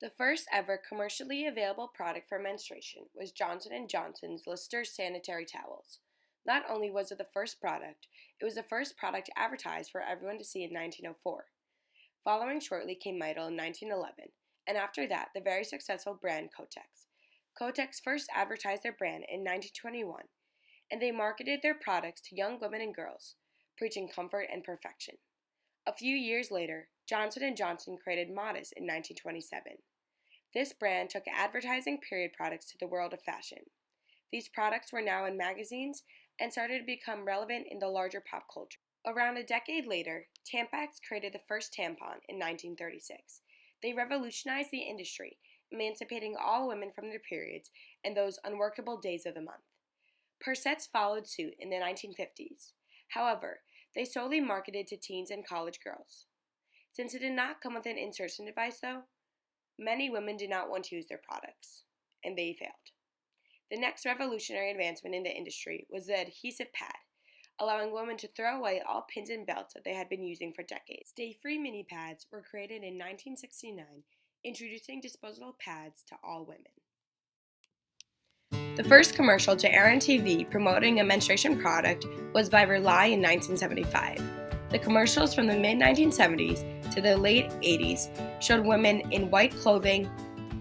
The first ever commercially available product for menstruation was Johnson & Johnson's Lister sanitary towels. Not only was it the first product, it was the first product advertised for everyone to see in 1904. Following shortly came Midol in 1911, and after that, the very successful brand Kotex. Kotex first advertised their brand in 1921, and they marketed their products to young women and girls, preaching comfort and perfection. A few years later, Johnson & Johnson created Modest in 1927. This brand took advertising period products to the world of fashion. These products were now in magazines and started to become relevant in the larger pop culture. Around a decade later, Tampax created the first tampon in 1936. They revolutionized the industry, emancipating all women from their periods and those unworkable days of the month. Persets followed suit in the 1950s. However, they solely marketed to teens and college girls. Since it did not come with an insertion device, though, many women did not want to use their products, and they failed. The next revolutionary advancement in the industry was the adhesive pad, allowing women to throw away all pins and belts that they had been using for decades. Stayfree mini pads were created in 1969, introducing disposable pads to all women. The first commercial to air on TV promoting a menstruation product was by Rely in 1975. The commercials from the mid-1970s to the late 80s showed women in white clothing,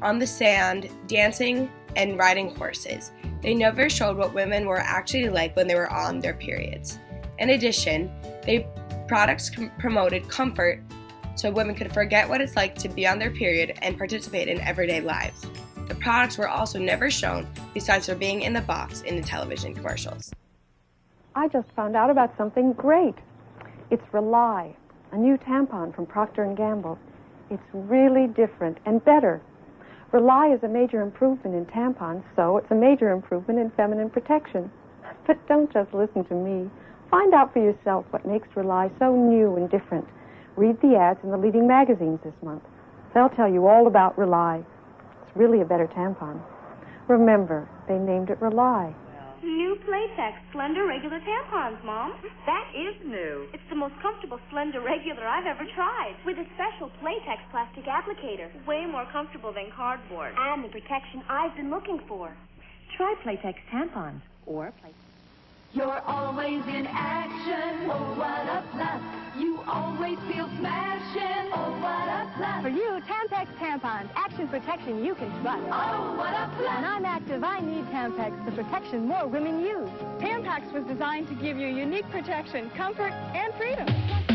on the sand, dancing, and riding horses. They never showed what women were actually like when they were on their periods. In addition, products promoted comfort so women could forget what it's like to be on their period and participate in everyday lives. The products were also never shown besides for being in the box in the television commercials. I just found out about something great. It's Rely, a new tampon from Procter & Gamble. It's really different and better. Rely is a major improvement in tampons, so it's a major improvement in feminine protection. But don't just listen to me. Find out for yourself what makes Rely so new and different. Read the ads in the leading magazines this month. They'll tell you all about Rely. It's really a better tampon. Remember, they named it Rely. New Playtex Slender Regular Tampons, Mom. That is new. It's the most comfortable Slender Regular I've ever tried. With a special Playtex plastic applicator. Way more comfortable than cardboard. And the protection I've been looking for. Try Playtex Tampons or Playtex. You're always in action. Oh, what a plus. You always feel smashing. Oh, what a plus. For you, Tampax Tampons. Action protection you can trust. Oh, what a plus. When I'm active, I need Tampax, the protection more women use. Tampax was designed to give you unique protection, comfort, and freedom.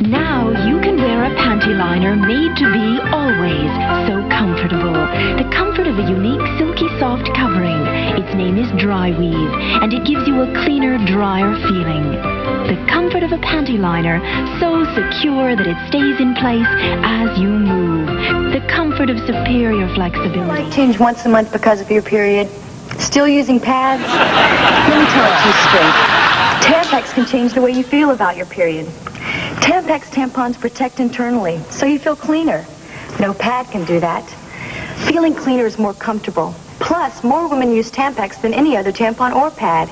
Now you can wear a panty liner made to be always so comfortable. The comfort of a unique silky soft covering. Its name is Dry Weave, and it gives you a cleaner, drier feeling. The comfort of a panty liner, so secure that it stays in place as you move. The comfort of superior flexibility. Light tinge once a month because of your period. Still using pads? Let me tell it to you straight. Tampax can change the way you feel about your period. Tampax tampons protect internally, so you feel cleaner. No pad can do that. Feeling cleaner is more comfortable. Plus, more women use Tampax than any other tampon or pad.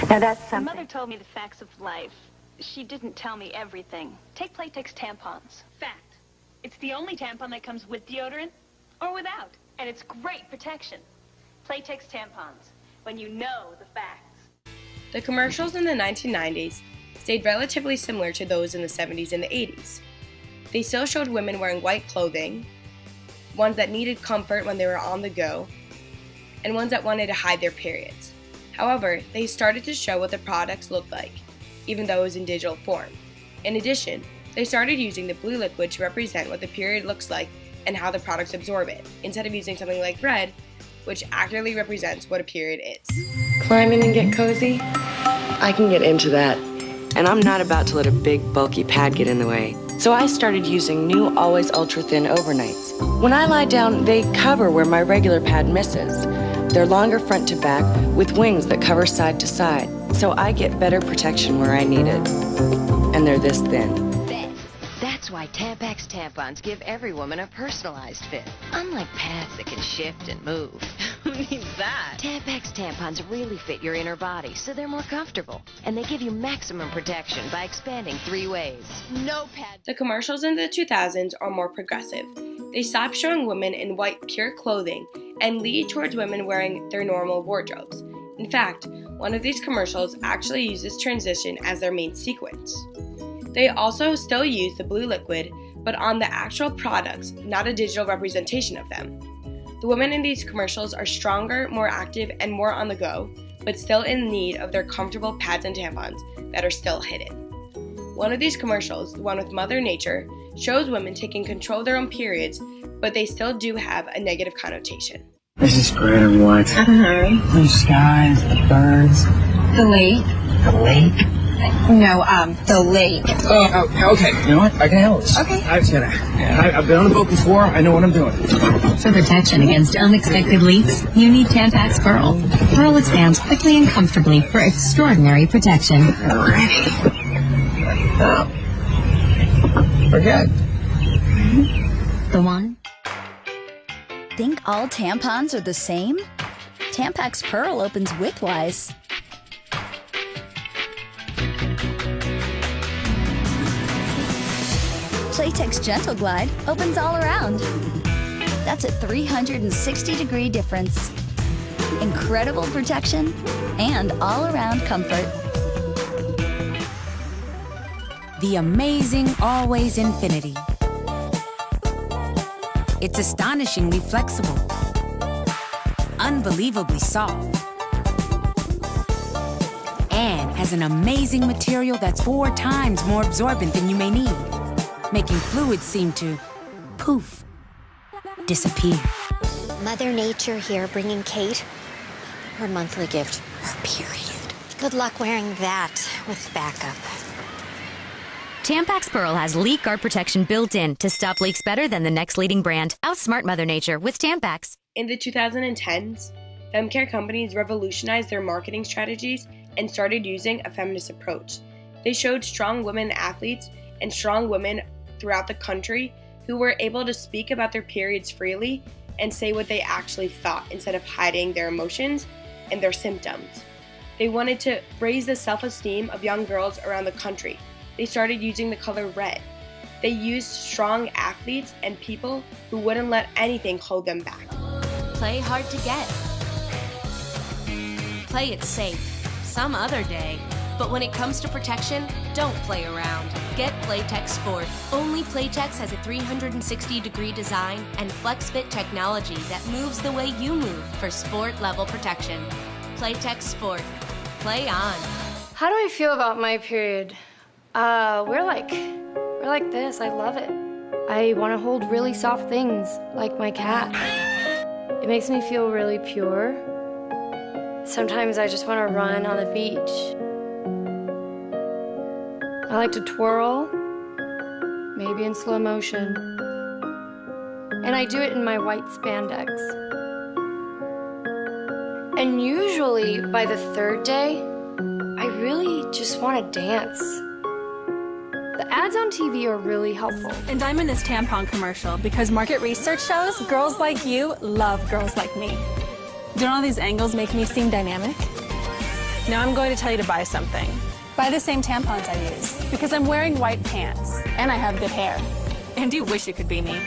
Now that's something. My mother told me the facts of life. She didn't tell me everything. Take Playtex tampons. Fact. It's the only tampon that comes with deodorant or without. And it's great protection. Playtex tampons. When you know the facts. The commercials in the 1990s stayed relatively similar to those in the 70s and the 80s. They still showed women wearing white clothing, ones that needed comfort when they were on the go, and ones that wanted to hide their periods. However, they started to show what the products looked like, even though it was in digital form. In addition, they started using the blue liquid to represent what the period looks like and how the products absorb it, instead of using something like red, which accurately represents what a period is. Climb in and get cozy? I can get into that. And I'm not about to let a big, bulky pad get in the way. So I started using new Always Ultra Thin Overnights. When I lie down, they cover where my regular pad misses. They're longer front to back with wings that cover side to side. So I get better protection where I need it. And they're this thin. That's why Tampax tampons give every woman a personalized fit. Unlike pads that can shift and move. Who needs that? Tampax tampons really fit your inner body, so they're more comfortable. And they give you maximum protection by expanding 3 ways. No pad. The commercials in the 2000s are more progressive. They stop showing women in white pure clothing and lead towards women wearing their normal wardrobes. In fact, one of these commercials actually uses transition as their main sequence. They also still use the blue liquid, but on the actual products, not a digital representation of them. The women in these commercials are stronger, more active, and more on the go, but still in need of their comfortable pads and tampons that are still hidden. One of these commercials, the one with Mother Nature, shows women taking control of their own periods, but they still do have a negative connotation. This is great, everyone. Blue skies, the birds. The lake. The lake? No, the lake. Oh, okay. You know what? I can handle this. Okay. I've been on a boat before. I know what I'm doing. For protection against unexpected leaks, you need Tampax Pearl. Pearl expands quickly and comfortably for extraordinary protection. Ready. Forget. The one. Think all tampons are the same? Tampax Pearl opens widthwise. Playtex Gentle Glide opens all around. That's a 360-degree difference. Incredible protection and all-around comfort. The amazing Always Infinity. It's astonishingly flexible, unbelievably soft, and has an amazing material that's 4 times more absorbent than you may need, making fluids seem to poof, disappear. Mother Nature here bringing Kate her monthly gift, her period. Good luck wearing that with backup. Tampax Pearl has leak guard protection built in to stop leaks better than the next leading brand. Outsmart Mother Nature with Tampax. In the 2010s, Femcare companies revolutionized their marketing strategies and started using a feminist approach. They showed strong women athletes and strong women throughout the country who were able to speak about their periods freely and say what they actually thought instead of hiding their emotions and their symptoms. They wanted to raise the self-esteem of young girls around the country. They started using the color red. They used strong athletes and people who wouldn't let anything hold them back. Play hard to get. Play it safe. Some other day. But when it comes to protection, don't play around. Get Playtex Sport. Only Playtex has a 360-degree design and FlexFit technology that moves the way you move for sport-level protection. Playtex Sport. Play on. How do I feel about my period? We're like this. I love it. I want to hold really soft things, like my cat. It makes me feel really pure. Sometimes I just want to run on the beach. I like to twirl, maybe in slow motion. And I do it in my white spandex. And usually, by the 3rd day, I really just want to dance. The ads on TV are really helpful. And I'm in this tampon commercial because market research shows girls like you love girls like me. Don't all these angles make me seem dynamic? Now I'm going to tell you to buy something. Buy the same tampons I use because I'm wearing white pants and I have good hair. And you wish it could be me.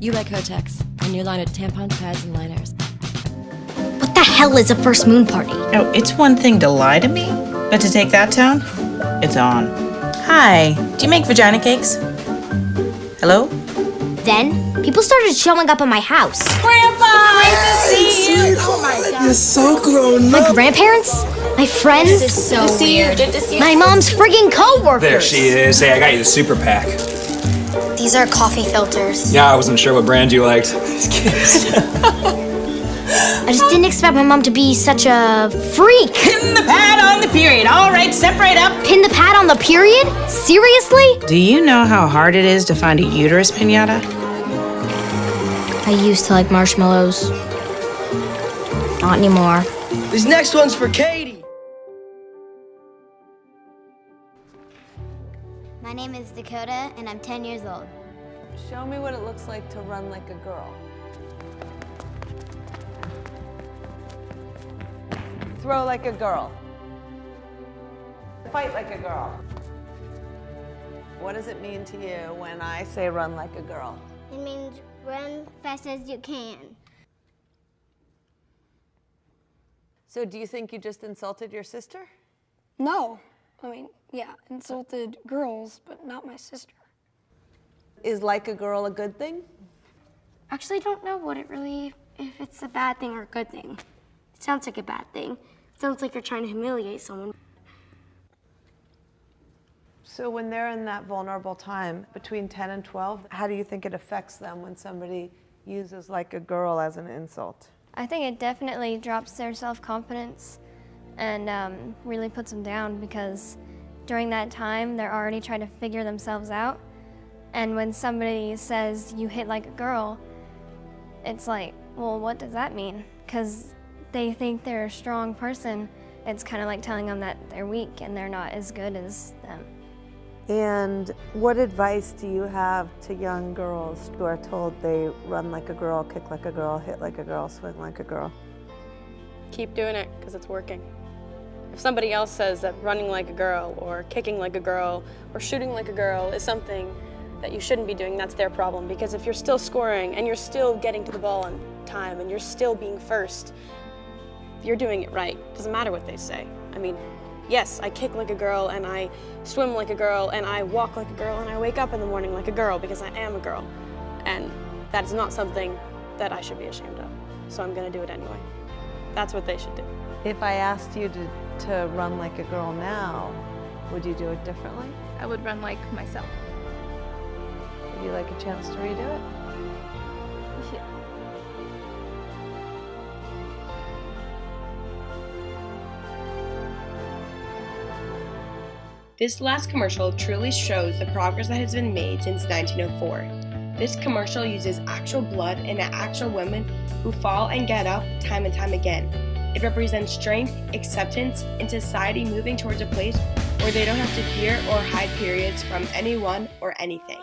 You like Kotex, a new line of tampons, pads, and liners. What the hell is a first moon party? Oh, it's one thing to lie to me, but to take that tone, it's on. Hi, do you make vagina cakes? Hello? Then, people started showing up at my house. Grandpa, nice to see you. Oh my God. You're so grown up. My grandparents, my friends. This is so weird. Good to see you. My mom's friggin' coworkers. There she is. Hey, I got you the super pack. These are coffee filters. Yeah, I wasn't sure what brand you liked. I just didn't expect my mom to be such a freak. Pin the pad on the period. All right, separate up. Pin the pad on the period? Seriously? Do you know how hard it is to find a uterus pinata? I used to like marshmallows. Not anymore. This next one's for Katie. My name is Dakota, and I'm 10 years old. Show me what it looks like to run like a girl. Throw like a girl. Fight like a girl. What does it mean to you when I say run like a girl? It means run fast as you can. So do you think you just insulted your sister? No. I mean, yeah, insulted girls, but not my sister. Is like a girl a good thing? Actually, I don't know if it's a bad thing or a good thing. It sounds like a bad thing. It sounds like you're trying to humiliate someone. So when they're in that vulnerable time between 10 and 12, how do you think it affects them when somebody uses like a girl as an insult? I think it definitely drops their self-confidence and really puts them down, because during that time they're already trying to figure themselves out, and when somebody says you hit like a girl, it's like, well, what does that mean? Because they think they're a strong person. It's kind of like telling them that they're weak and they're not as good as them. And what advice do you have to young girls who are told they run like a girl, kick like a girl, hit like a girl, swing like a girl? Keep doing it, because it's working. If somebody else says that running like a girl or kicking like a girl or shooting like a girl is something that you shouldn't be doing, that's their problem. Because if you're still scoring and you're still getting to the ball on time and you're still being first, you're doing it right. Doesn't matter what they say. I mean, yes, I kick like a girl and I swim like a girl and I walk like a girl and I wake up in the morning like a girl because I am a girl. And that is not something that I should be ashamed of. So I'm gonna do it anyway. That's what they should do. If I asked you to run like a girl now, would you do it differently? I would run like myself. Would you like a chance to redo it? Yeah. This last commercial truly shows the progress that has been made since 1904. This commercial uses actual blood and actual women who fall and get up time and time again. It represents strength, acceptance, and society moving towards a place where they don't have to fear or hide periods from anyone or anything.